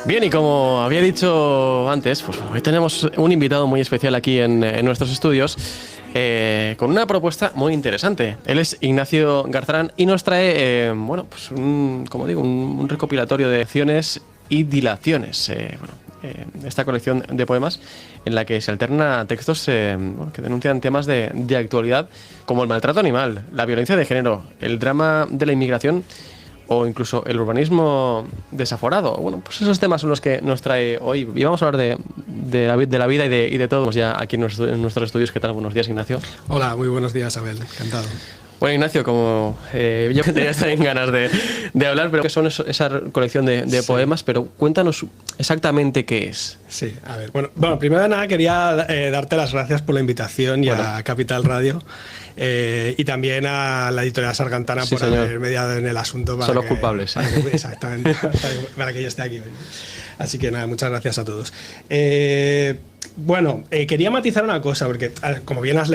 Bien, y como había dicho antes, pues hoy tenemos un invitado muy especial aquí en nuestros estudios, con una propuesta muy interesante. Él es Ignacio Garzarán y nos trae, pues como digo, un recopilatorio de acciones y dilaciones. Esta colección de poemas en la que se alterna textos que denuncian temas de actualidad como el maltrato animal, la violencia de género, el drama de la inmigración o incluso el urbanismo desaforado. Bueno, pues esos temas son los que nos trae hoy. Y vamos a hablar de la vida y de todo ya aquí en nuestros estudios. ¿Qué tal? Buenos días, Ignacio. Hola, muy buenos días, Abel. Encantado. Bueno, Ignacio, como yo tenía también ganas de hablar, pero ¿qué son esa colección de poemas? Pero cuéntanos exactamente qué es. Sí, a ver. Bueno, primero de nada quería darte las gracias por la invitación y a Capital Radio y también a la editorial Sargantana por haber mediado en el asunto. Son los culpables. Exactamente, para que yo esté aquí hoy. Así que nada, muchas gracias a todos. Quería matizar una cosa, porque como bien has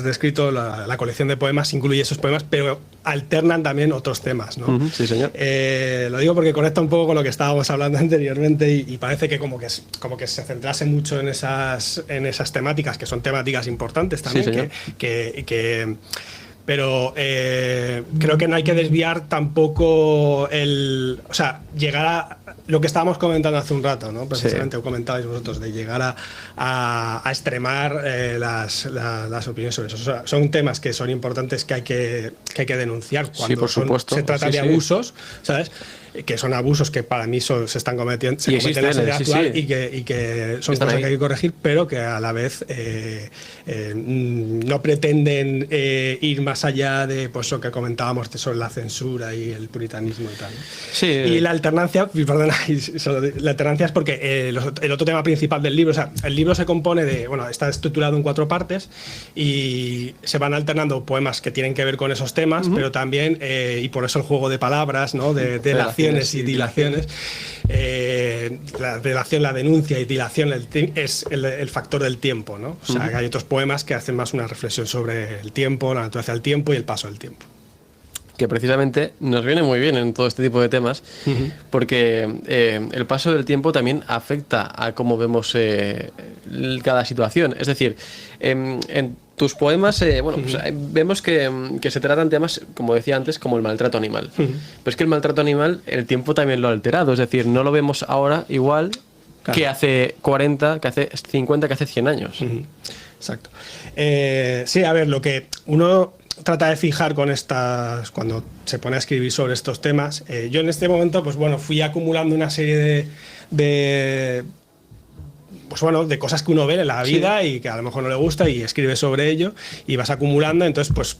descrito, la colección de poemas incluye esos poemas, pero alternan también otros temas, ¿no? Sí, señor. Lo digo porque conecta un poco con lo que estábamos hablando anteriormente y parece que como que se centrase mucho en esas temáticas, que son temáticas importantes también, sí, pero creo que no hay que desviar tampoco llegar a lo que estábamos comentando hace un rato, ¿no? Precisamente sí. Comentabais vosotros de llegar a extremar las opiniones sobre eso. O sea, son temas que son importantes que hay que denunciar cuando sí, por supuesto. Se trata de abusos, ¿sabes? Que son abusos que para mí se cometen en la actual y que son cosas que hay que corregir, pero que a la vez no pretenden ir más allá de pues lo que comentábamos sobre la censura y el puritanismo y tal. Sí. Y la alternancia, la alternancia es porque el otro tema principal del libro, o sea, el libro se compone de, está estructurado en 4 partes y se van alternando poemas que tienen que ver con esos temas, pero también, y por eso el juego de palabras, ¿no? de la y dilaciones. La dilación, la denuncia y dilación es el factor del tiempo, ¿no? O sea, que hay otros poemas que hacen más una reflexión sobre el tiempo, la naturaleza del tiempo y el paso del tiempo. Que precisamente nos viene muy bien en todo este tipo de temas, porque el paso del tiempo también afecta a cómo vemos cada situación. Es decir, en tus poemas, pues vemos que se tratan temas, como decía antes, como el maltrato animal. Pero es que el maltrato animal, el tiempo también lo ha alterado. Es decir, no lo vemos ahora igual que hace 40, que hace 50, que hace 100 años. Exacto. Sí, a ver, lo que uno trata de fijar cuando se pone a escribir sobre estos temas, yo en este momento, pues fui acumulando una serie de cosas que uno ve en la vida y que a lo mejor no le gusta y escribe sobre ello y vas acumulando, entonces pues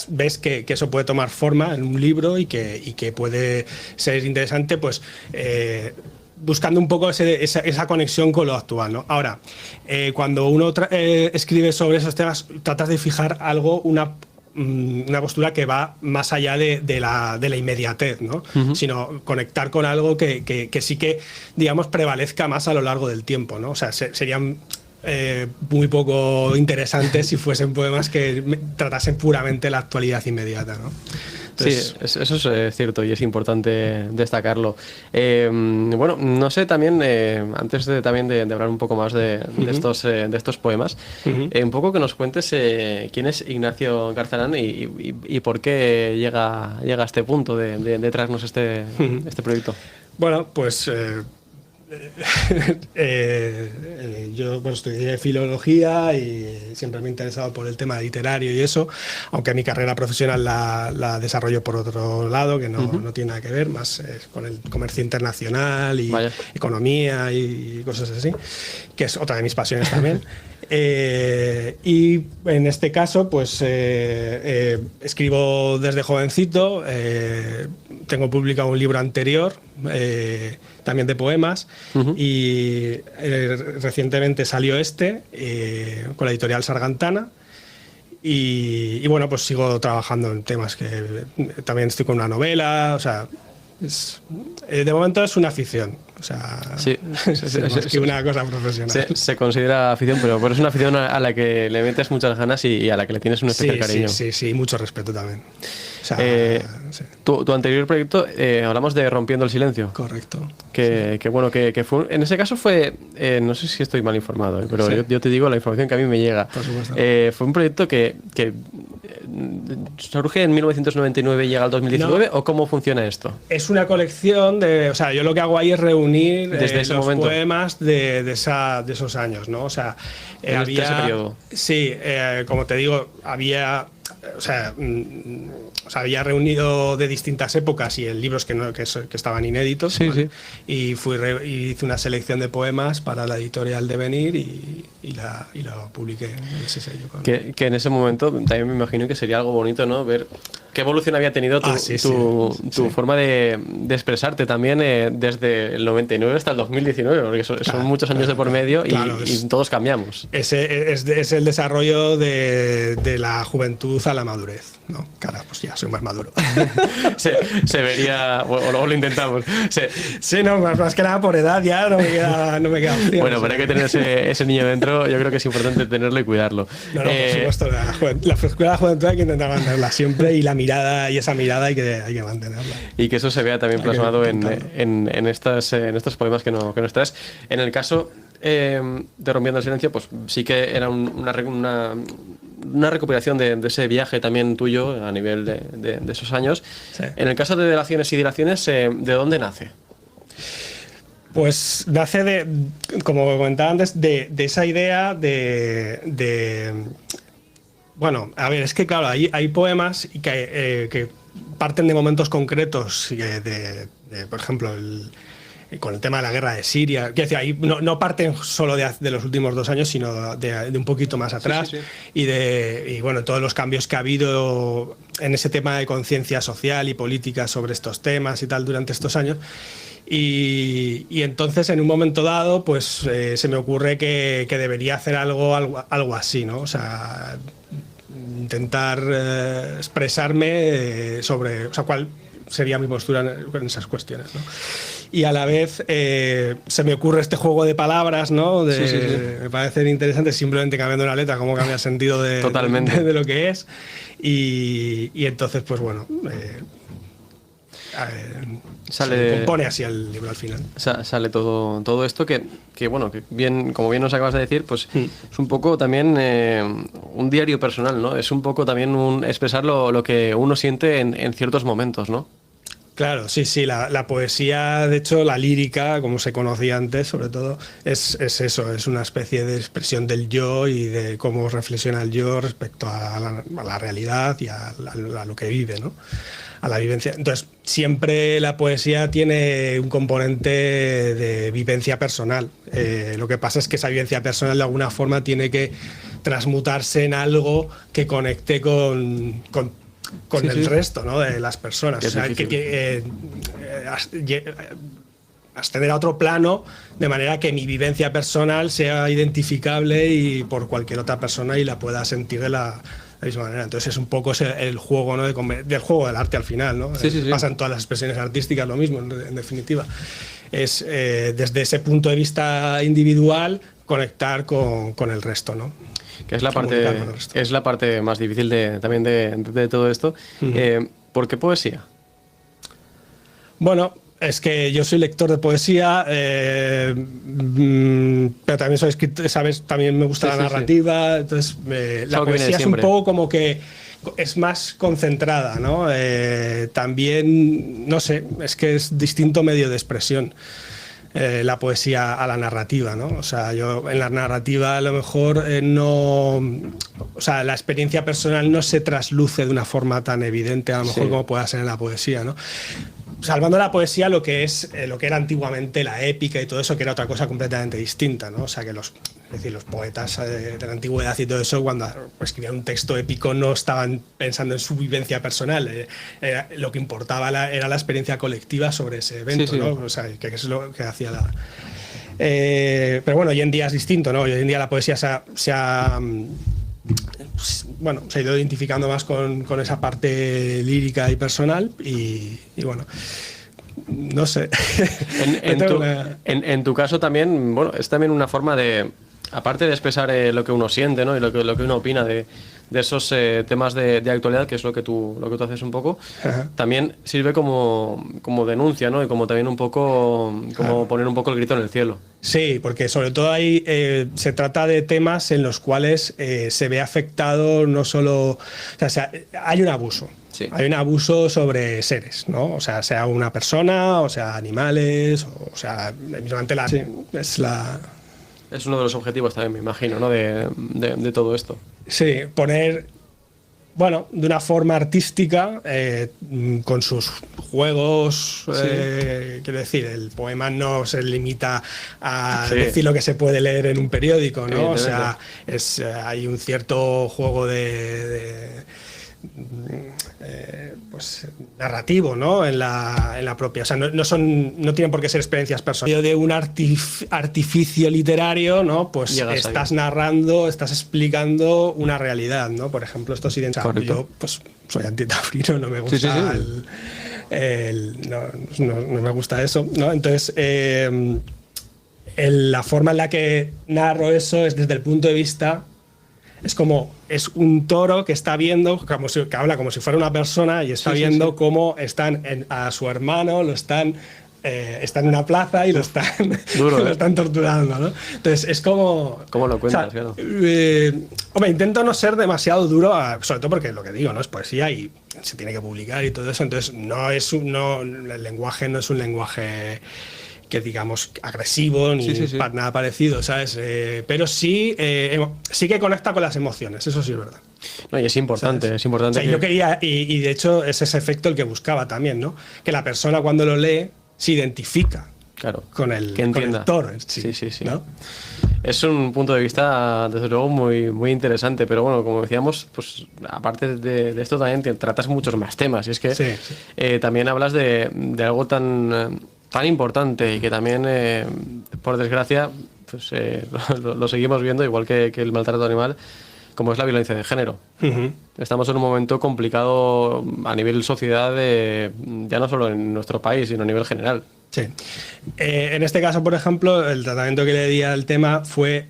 ves que eso puede tomar forma en un libro y que puede ser interesante, pues buscando un poco esa conexión con lo actual, ¿no? Ahora, cuando uno escribe sobre esos temas, tratas de fijar algo, una postura que va más allá de la inmediatez, ¿no? Sino conectar con algo que sí que, digamos, prevalezca más a lo largo del tiempo, ¿no? O sea, serían muy poco interesantes si fuesen poemas que tratasen puramente la actualidad inmediata, ¿no? Entonces, sí, eso es cierto y es importante destacarlo. No sé, también, antes de hablar un poco más de estos poemas, un poco que nos cuentes quién es Ignacio Garzarán y por qué llega a este punto de traernos este proyecto. Bueno, pues yo estudié filología y siempre me he interesado por el tema literario y eso, aunque mi carrera profesional la desarrollo por otro lado, que no tiene nada que ver, más con el comercio internacional y economía y cosas así, que es otra de mis pasiones también. Y en este caso, pues escribo desde jovencito, tengo publicado un libro anterior, también de poemas, y recientemente salió con la editorial Sargantana. Y pues sigo trabajando en temas que también estoy con una novela, o sea, de momento es una afición, o sea, sí, más que una cosa profesional. Se considera afición, pero es una afición a la que le metes muchas ganas y a la que le tienes un especial cariño. Sí, mucho respeto también. O sea, sí. Tu anterior proyecto, hablamos de Rompiendo el Silencio. Correcto. Que bueno, que fue, en ese caso fue, no sé si estoy mal informado, pero Sí. yo te digo la información que a mí me llega. Por supuesto. Fue un proyecto que surge en 1999 y llega al 2019, ¿o cómo funciona esto? Es una colección de, o sea, yo lo que hago ahí es reunir Desde ese los momento. poemas de esos años, ¿no? O sea, Desde ese periodo. Sí, como te digo, había, o sea, había reunido de distintas épocas y en libros que estaban inéditos. Sí, ¿vale? sí. Y hice una selección de poemas para la editorial Devenir y lo publiqué en ese sello. Que en ese momento también me imagino que sería algo bonito, ¿no? Ver qué evolución había tenido tu forma de expresarte también desde el 99 hasta el 2019, porque son muchos años de por medio y todos cambiamos. Es el desarrollo de la juventud a la madurez, ¿no? Cara, pues ya soy más maduro. se vería, o luego lo intentamos. Sí, no, más que nada por edad ya no me queda opción. Bueno, pero hay que tener ese niño dentro, yo creo que es importante tenerlo y cuidarlo. No, por supuesto, la frescura de la juventud hay que intentar mantenerla siempre y esa mirada hay que mantenerla. Y que eso se vea también plasmado en estos poemas que nos traes. En el caso de Rompiendo el Silencio, pues sí que era una recopilación de ese viaje también tuyo a nivel de esos años. Sí. En el caso de Delaciones y Dilaciones, ¿de dónde nace? Pues nace como comentaba antes, de esa idea bueno, a ver, es que claro, hay poemas que parten de momentos concretos, por ejemplo, con el tema de la guerra de Siria. Quiero decir, ahí no parten solo de los últimos 2 años, sino de un poquito más atrás. Sí. Y bueno, todos los cambios que ha habido en ese tema de conciencia social y política sobre estos temas y tal durante estos años. Y entonces, en un momento dado, pues se me ocurre que debería hacer algo así, ¿no? O sea, intentar expresarme sobre, o sea, cuál sería mi postura en esas cuestiones, ¿no? Y a la vez se me ocurre este juego de palabras, ¿no? Me parecen interesantes, simplemente cambiando una letra, cómo cambia el sentido Totalmente. de lo que es. Y entonces, pues bueno, se compone así el libro al final. Sale todo esto que bueno, que bien, como bien nos acabas de decir, pues es un poco también un diario personal, ¿no? Es un poco también expresar lo que uno siente en ciertos momentos, ¿no? Claro, sí, la poesía, de hecho, la lírica, como se conocía antes, sobre todo, es eso, es una especie de expresión del yo y de cómo reflexiona el yo respecto a la realidad y a lo que vive, ¿no? A la vivencia. Entonces, siempre la poesía tiene un componente de vivencia personal. Lo que pasa es que esa vivencia personal, de alguna forma, tiene que transmutarse en algo que conecte con el resto, ¿no? De las personas. O sea, ascender a otro plano de manera que mi vivencia personal sea identificable y por cualquier otra persona y la pueda sentir de la misma manera. Entonces es un poco el juego, ¿no? del juego del arte al final, ¿no? Sí. Pasa en todas las expresiones artísticas lo mismo, en definitiva. Es desde ese punto de vista individual conectar con el resto, ¿no? Que es la parte más difícil también de todo esto. ¿Por qué poesía? Bueno, es que yo soy lector de poesía, pero también soy escritor, ¿sabes? También me gusta la narrativa. Entonces, la poesía es un poco como que es más concentrada, ¿no? También, no sé, es que es distinto medio de expresión. La poesía a la narrativa, ¿no? O sea, yo en la narrativa a lo mejor o sea, la experiencia personal no se trasluce de una forma tan evidente a lo mejor como pueda ser en la poesía, ¿no? Salvando la poesía, lo que era antiguamente la épica y todo eso, que era otra cosa completamente distinta, ¿no? O sea, que los poetas de la antigüedad y todo eso, cuando escribían un texto épico, no estaban pensando en su vivencia personal. Lo que importaba era la experiencia colectiva sobre ese evento, ¿no? O sea, que es lo que hacía pero bueno, hoy en día es distinto, ¿no? Hoy en día la poesía se ha ido identificando más con esa parte lírica y personal y bueno, no sé. En tu caso también, bueno, es también una forma de, aparte de expresar lo que uno siente, ¿no? Y lo que uno opina de de esos temas de actualidad, que es lo que tú haces un poco, Ajá. también sirve como denuncia, ¿no? Y como también un poco, como poner un poco el grito en el cielo. Sí, porque sobre todo ahí se trata de temas en los cuales se ve afectado no solo, o sea, hay un abuso. Sí. Hay un abuso sobre seres, ¿no? O sea una persona, o sea animales, o sea, mismamente sí, es la... Es uno de los objetivos también, me imagino, ¿no? De todo esto. Sí, poner, bueno, de una forma artística, con sus juegos, quiero decir, el poema no se limita a decir lo que se puede leer en un periódico, ¿no? O sea, hay un cierto juego pues narrativo, ¿no? En la propia, o sea, no tienen por qué ser experiencias personales. De un artificio literario, ¿no? Pues estás narrando, estás explicando una realidad, ¿no? Por ejemplo, estos identidades. Yo pues soy antitaurino, no me gusta no me gusta eso, ¿no? Entonces la forma en la que narro eso es desde el punto de vista. Es un toro que está viendo, que habla como si fuera una persona y está viendo cómo están a su hermano, está en una plaza y lo están torturando, ¿no? Entonces es como... ¿Cómo lo cuentas? Claro. Hombre, intento no ser demasiado duro, sobre todo porque lo que digo, ¿no? Es poesía y se tiene que publicar y todo eso, entonces el lenguaje no es un lenguaje que digamos agresivo ni para nada parecido, ¿sabes? Pero sí que conecta con las emociones, eso sí es verdad. No, y es importante, ¿sabes? Es importante. O sea, yo quería, y de hecho es ese efecto el que buscaba también, ¿no? Que la persona cuando lo lee se identifica con el toro. Sí, ¿no? Es un punto de vista, desde luego, muy, muy interesante, pero bueno, como decíamos, pues aparte de esto también tratas muchos más temas, y es que también hablas de algo tan importante y que también, por desgracia, pues lo seguimos viendo, igual que el maltrato animal, como es la violencia de género. Estamos en un momento complicado a nivel sociedad, ya no solo en nuestro país, sino a nivel general. Sí. En este caso, por ejemplo, el tratamiento que le di al tema fue,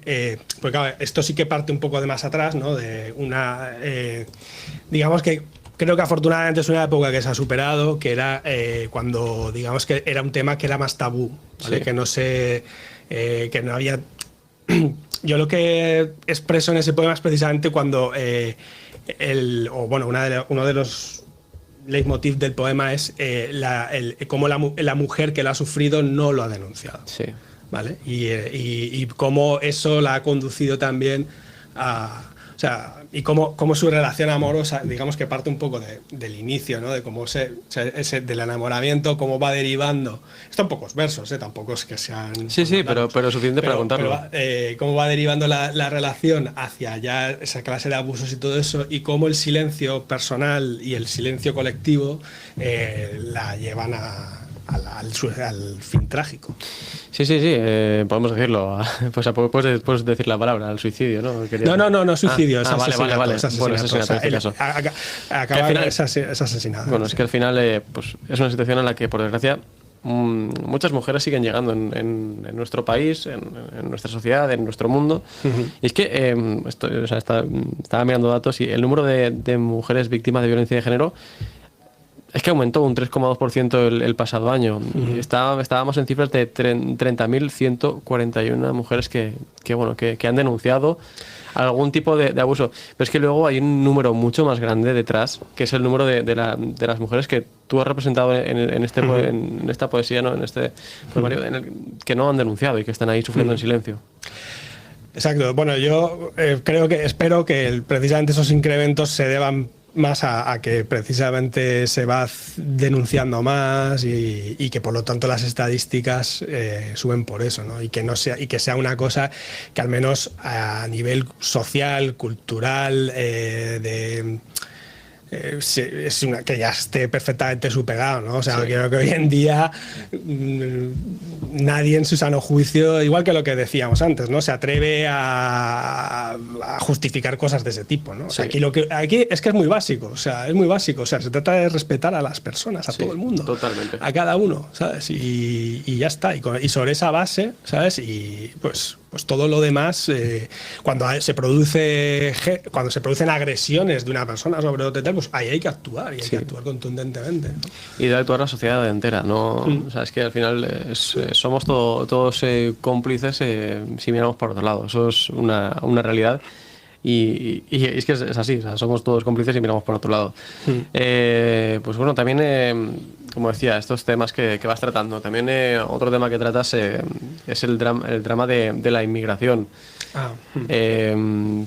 porque claro, esto sí que parte un poco de más atrás, ¿no? De una, digamos que creo que afortunadamente es una época que se ha superado, que era cuando, digamos que era un tema que era más tabú, ¿vale? Que no sé, que no había... Yo lo que expreso en ese poema es precisamente cuando uno de los leitmotiv del poema es cómo la mujer que lo ha sufrido no lo ha denunciado. Sí. ¿Vale? Y cómo eso la ha conducido también a... O sea, y cómo su relación amorosa, digamos que parte un poco del inicio, ¿no? De cómo del enamoramiento, cómo va derivando. Esto en pocos versos, tampoco es que sean... Sí, pero suficiente para contarlo. Cómo va derivando la relación hacia ya esa clase de abusos y todo eso, y cómo el silencio personal y el silencio colectivo la llevan al fin trágico. Sí, podemos decirlo. Pues puedes decir la palabra, al suicidio, ¿no? No, suicidio. Vale. Bueno, es asesinato en este caso. Es asesinado. Bueno, es que al final pues es una situación en la que, por desgracia, muchas mujeres siguen llegando en nuestro país, en nuestra sociedad, en nuestro mundo. Y es que estaba mirando datos y el número de mujeres víctimas de violencia de género es que aumentó un 3,2% el pasado año. Estábamos en cifras de 30.141 mujeres que han denunciado algún tipo de abuso. Pero es que luego hay un número mucho más grande detrás, que es el número de las mujeres que tú has representado en esta poesía, ¿no? En este poemario, que no han denunciado y que están ahí sufriendo en silencio. Exacto. Bueno, yo espero que precisamente esos incrementos se deban más a que precisamente se va denunciando más y que por lo tanto las estadísticas suben por eso, ¿no? Y que sea una cosa que al menos a nivel social, cultural, que ya esté perfectamente supegado, ¿no? O sea, creo que hoy en día nadie en su sano juicio, igual que lo que decíamos antes, ¿no? Se atreve a justificar cosas de ese tipo, ¿no? O sea, aquí es que es muy básico, o sea, se trata de respetar a las personas, a todo el mundo, totalmente, a cada uno, ¿sabes? Y ya está, y sobre esa base, ¿sabes? Y pues Pues todo lo demás, cuando se producen agresiones de una persona sobre otro tal, pues ahí hay que actuar, y hay que actuar contundentemente, ¿no? Y debe actuar la sociedad entera, ¿no? O sea, es que al final somos todos cómplices si miramos por otro lado. Eso es una realidad. Y es que es así, o sea, somos todos cómplices y miramos por otro lado. Pues bueno, también, como decía, estos temas que vas tratando. También otro tema que tratas es el drama de la inmigración.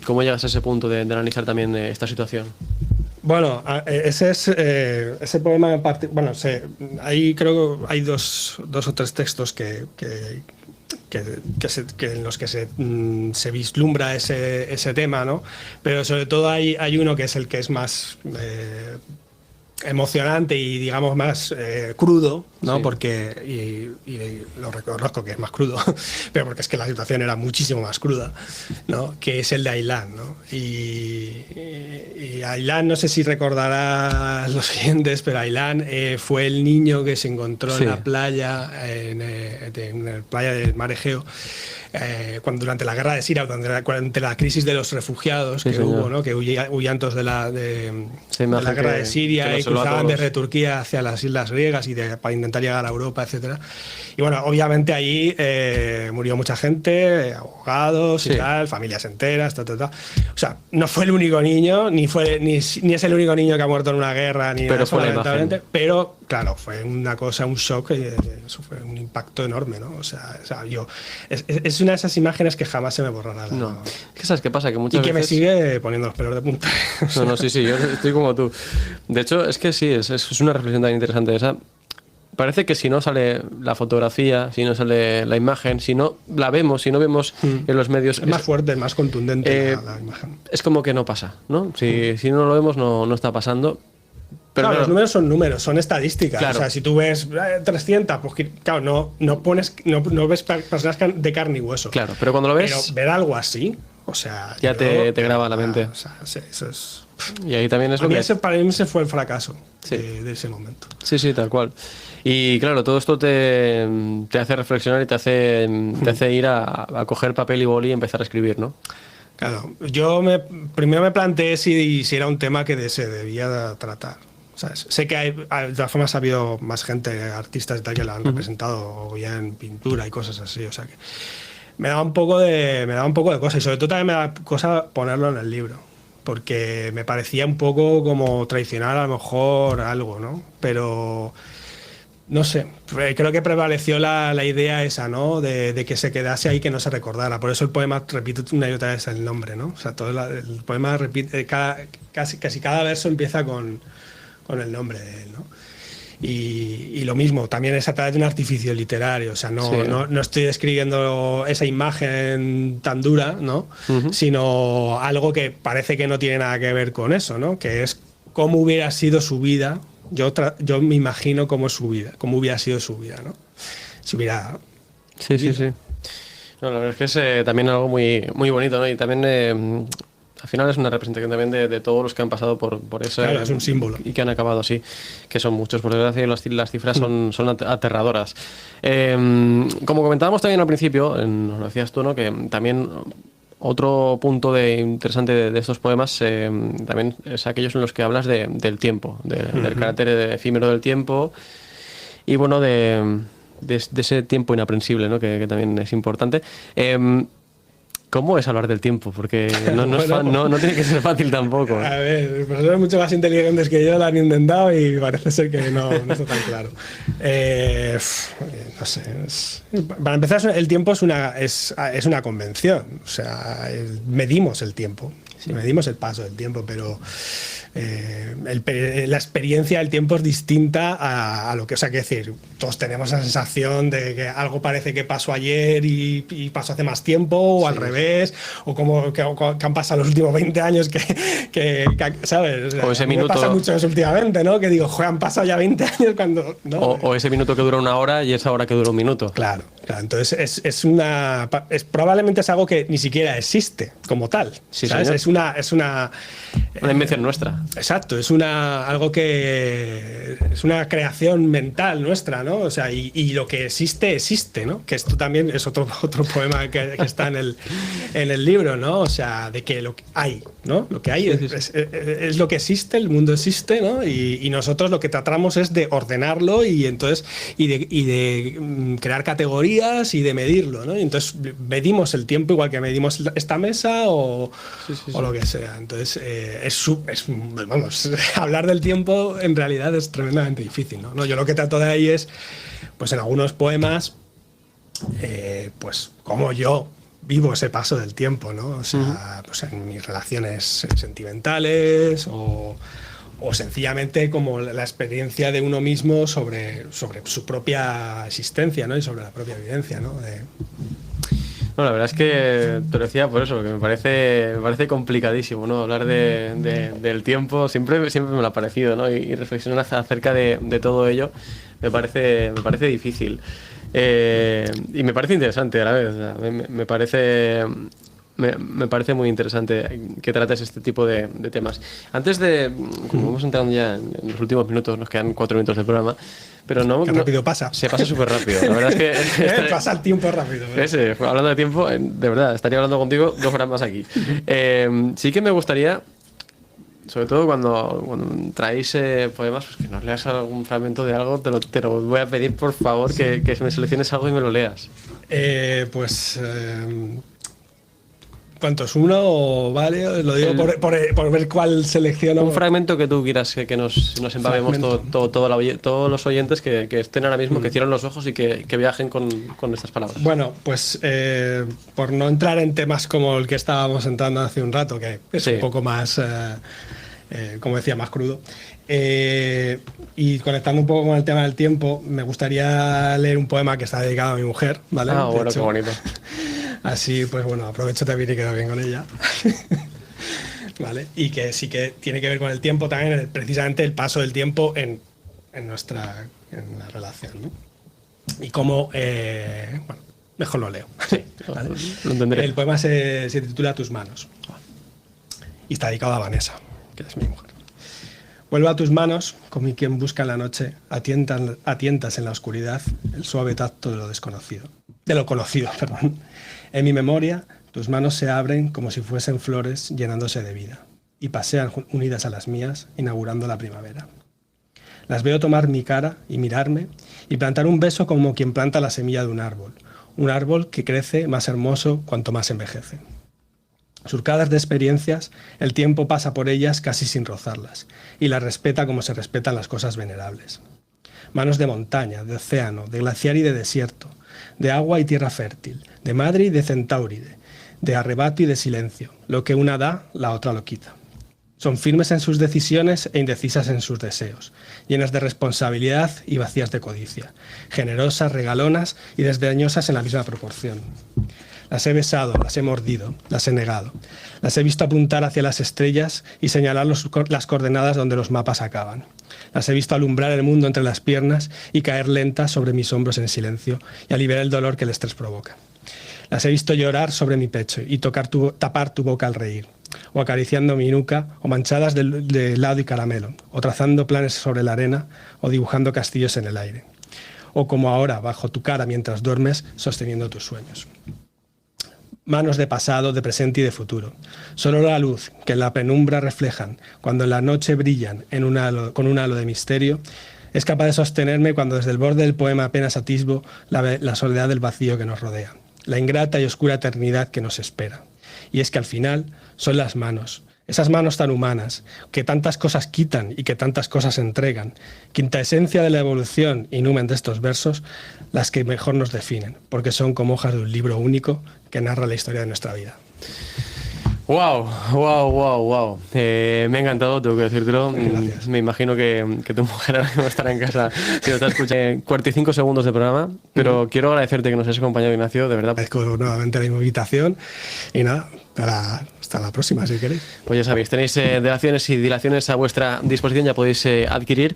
¿Cómo llegas a ese punto de analizar también esta situación? Bueno, ese poema en parte, bueno, ahí creo que hay dos o tres textos en los que se vislumbra ese tema, ¿no? Pero sobre todo hay uno que es el que es más emocionante y, digamos, más crudo, ¿no? Sí. Porque, y lo reconozco que es más crudo, pero porque es que la situación era muchísimo más cruda, ¿no? Que es el de Aylán, ¿no? Y Aylán, no sé si recordarás los siguientes, pero Aylán fue el niño que se encontró en la playa, en la playa del Mar Egeo, durante la guerra de Siria, durante la crisis de los refugiados que hubo, ¿no? Que huían todos de la guerra de Siria y cruzaban desde Turquía hacia las islas griegas para intentar llegar a Europa, etcétera. Y bueno, obviamente ahí murió mucha gente, abogados y tal, familias enteras, O sea, no fue el único niño, ni es el único niño que ha muerto en una guerra, ni pero nada, fue lamentablemente, pero claro, fue una cosa, un shock, eso fue un impacto enorme, ¿no? O sea es una de esas imágenes que jamás se me borrará. No. ¿Qué sabes qué pasa? Que muchas veces... me sigue poniendo los pelos de punta. No, sí, yo estoy como tú. De hecho, es que sí, es una reflexión tan interesante esa. Parece que si no sale la fotografía, si no sale la imagen, si no la vemos, si no vemos en los medios... Es más fuerte, es más contundente la imagen. Es como que no pasa, ¿no? Si no lo vemos, no está pasando. Pero claro, los números son números, son estadísticas. Claro. O sea, si tú ves 300, pues claro, no ves personas de carne y hueso. Claro, pero cuando lo ves... Pero ver algo así, o sea... Ya te graba la mente. O sea, eso es... Y ahí también es lo que... Para mí ese fue el fracaso de ese momento. Sí, tal cual. Y claro, todo esto te hace reflexionar y te hace ir a coger papel y boli y empezar a escribir, ¿no? Claro, primero me planteé si era un tema que se debía tratar. ¿Sabes? Sé que de todas formas ha habido más gente, artistas y tal, que la han representado ya en pintura y cosas así, o sea que me daba un poco de cosa, y sobre todo también me da cosa ponerlo en el libro, porque me parecía un poco como traicionar a lo mejor algo, ¿no? Pero no sé, creo que prevaleció la idea esa, ¿no? De que se quedase ahí, que no se recordara. Por eso el poema repite una y otra vez el nombre, ¿no? O sea, el poema repite, casi cada verso empieza con el nombre de él, ¿no? Y lo mismo, también es a través de un artificio literario, o sea, no estoy describiendo esa imagen tan dura, ¿no? Sino algo que parece que no tiene nada que ver con eso, ¿no? Que es cómo hubiera sido su vida. Yo me imagino cómo hubiera sido su vida, ¿no? Si hubiera... Sí. No, la verdad es que es también algo muy, muy bonito, ¿no? Y también... al final es una representación también de todos los que han pasado por eso. Claro, es un símbolo. Y que han acabado así, que son muchos. Por desgracia, las cifras son aterradoras. Como comentábamos también al principio, nos lo decías tú, ¿no? Que también otro punto interesante de estos poemas también es aquellos en los que hablas del tiempo, del carácter efímero del tiempo y bueno, de ese tiempo inaprensible, ¿no? Que también es importante. ¿Cómo es hablar del tiempo? Porque no tiene que ser fácil tampoco. A ver, los profesores mucho más inteligentes que yo lo han intentado y parece ser que no está tan claro. No sé. Para empezar, el tiempo es una convención. O sea, medimos el tiempo, medimos el paso del tiempo, pero la experiencia del tiempo es distinta a lo que... O sea, que decir, todos tenemos esa sensación de que algo parece que pasó ayer y pasó hace más tiempo, o al revés, o como que han pasado los últimos 20 años que ¿sabes? O ese minuto... Me pasa mucho eso últimamente, ¿no? Que digo, joder, han pasado ya 20 años cuando... ¿no? O ese minuto que dura una hora y esa hora que dura un minuto. Claro. Claro, entonces probablemente es algo que ni siquiera existe como tal. Sí, ¿sabes? señor. Es una invención nuestra. Exacto, es algo que es una creación mental nuestra, ¿no? O sea, y lo que existe, ¿no? Que esto también es otro poema que está en el libro, ¿no? O sea, de que lo que hay, ¿no? Lo que hay es lo que existe, el mundo existe, ¿no? Y nosotros lo que tratamos es de ordenarlo y entonces y de crear categorías y de medirlo, ¿no? Y entonces medimos el tiempo igual que medimos esta mesa o lo que sea. Entonces vamos, hablar del tiempo en realidad es tremendamente difícil, ¿no? Yo lo que trato de ahí es, pues en algunos poemas, pues como yo vivo ese paso del tiempo, ¿no? O sea, pues en mis relaciones sentimentales o sencillamente como la experiencia de uno mismo sobre su propia existencia, ¿no? Y sobre la propia vivencia, ¿no? No, la verdad es que te lo decía por eso, porque me parece complicadísimo, ¿no? Hablar del tiempo, siempre me lo ha parecido, ¿no? Y reflexionar acerca de todo ello me parece difícil. Y me parece interesante a la vez. O sea, me parece muy interesante que trates este tipo de temas. Antes como vamos entrando ya en los últimos minutos, nos quedan 4 minutos del programa, pero Qué rápido pasa. Se pasa súper rápido. La verdad es que pasa el tiempo rápido. hablando de tiempo, de verdad, estaría hablando contigo 2 horas más aquí. Sí que me gustaría, sobre todo cuando traéis poemas, pues que nos leas algún fragmento de algo. Te lo voy a pedir, por favor, que me selecciones algo y me lo leas. ¿Cuántos? ¿Uno? ¿Vale? Lo digo por ver cuál selecciono. Un fragmento que tú quieras que nos empapemos todos los oyentes que estén ahora mismo, que cierren los ojos y que viajen con estas palabras. Bueno, pues por no entrar en temas como el que estábamos entrando hace un rato, que es un poco más, como decía, más crudo. Y conectando un poco con el tema del tiempo, me gustaría leer un poema que está dedicado a mi mujer, ¿vale? Bueno, qué bonito. Así, pues bueno, aprovecho también y quedo bien con ella. ¿Vale? Y que sí que tiene que ver con el tiempo también, precisamente el paso del tiempo en la relación, ¿no? Y cómo, bueno, mejor lo leo. Sí, ¿vale? Lo entenderé. El poema se titula Tus manos. Y está dedicado a Vanessa, que es mi mujer. Vuelvo a tus manos, como quien busca en la noche, atientas en la oscuridad el suave tacto de lo desconocido. De lo conocido, perdón. En mi memoria, tus manos se abren como si fuesen flores llenándose de vida y pasean unidas a las mías, inaugurando la primavera. Las veo tomar mi cara y mirarme y plantar un beso como quien planta la semilla de un árbol que crece más hermoso cuanto más envejece. Surcadas de experiencias, el tiempo pasa por ellas casi sin rozarlas y las respeta como se respetan las cosas venerables. Manos de montaña, de océano, de glaciar y de desierto, de agua y tierra fértil, de madre y de centauride, de arrebato y de silencio. Lo que una da, la otra lo quita. Son firmes en sus decisiones e indecisas en sus deseos, llenas de responsabilidad y vacías de codicia, generosas, regalonas y desdeñosas en la misma proporción. Las he besado, las he mordido, las he negado. Las he visto apuntar hacia las estrellas y señalar las coordenadas donde los mapas acaban. Las he visto alumbrar el mundo entre las piernas y caer lentas sobre mis hombros en silencio y aliviar el dolor que el estrés provoca. Las he visto llorar sobre mi pecho y tapar tu boca al reír, o acariciando mi nuca, o manchadas de helado y caramelo, o trazando planes sobre la arena, o dibujando castillos en el aire. O como ahora, bajo tu cara mientras duermes, sosteniendo tus sueños. Manos de pasado, de presente y de futuro. Solo la luz que en la penumbra reflejan, cuando en la noche brillan con un halo de misterio, es capaz de sostenerme cuando desde el borde del poema apenas atisbo la soledad del vacío que nos rodea, la ingrata y oscura eternidad que nos espera. Y es que al final son las manos, esas manos tan humanas, que tantas cosas quitan y que tantas cosas entregan, quinta esencia de la evolución y numen de estos versos, las que mejor nos definen, porque son como hojas de un libro único que narra la historia de nuestra vida. Wow. Me ha encantado, tengo que decírtelo. Gracias. Me imagino que tu mujer ahora mismo estará en casa si no te escucha. 45 segundos de programa, pero quiero agradecerte que nos hayas acompañado, Ignacio, de verdad. Agradezco nuevamente la invitación y nada, hasta la próxima si queréis. Pues ya sabéis, tenéis delaciones y dilaciones a vuestra disposición, ya podéis adquirir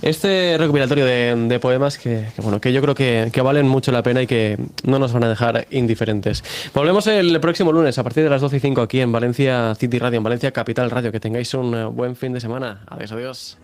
este recopilatorio de poemas bueno, que yo creo que valen mucho la pena y que no nos van a dejar indiferentes. Volvemos el próximo lunes a partir de las 12:05 aquí en Valencia City Radio, en Valencia Capital Radio. Que tengáis un buen fin de semana. Adiós, adiós.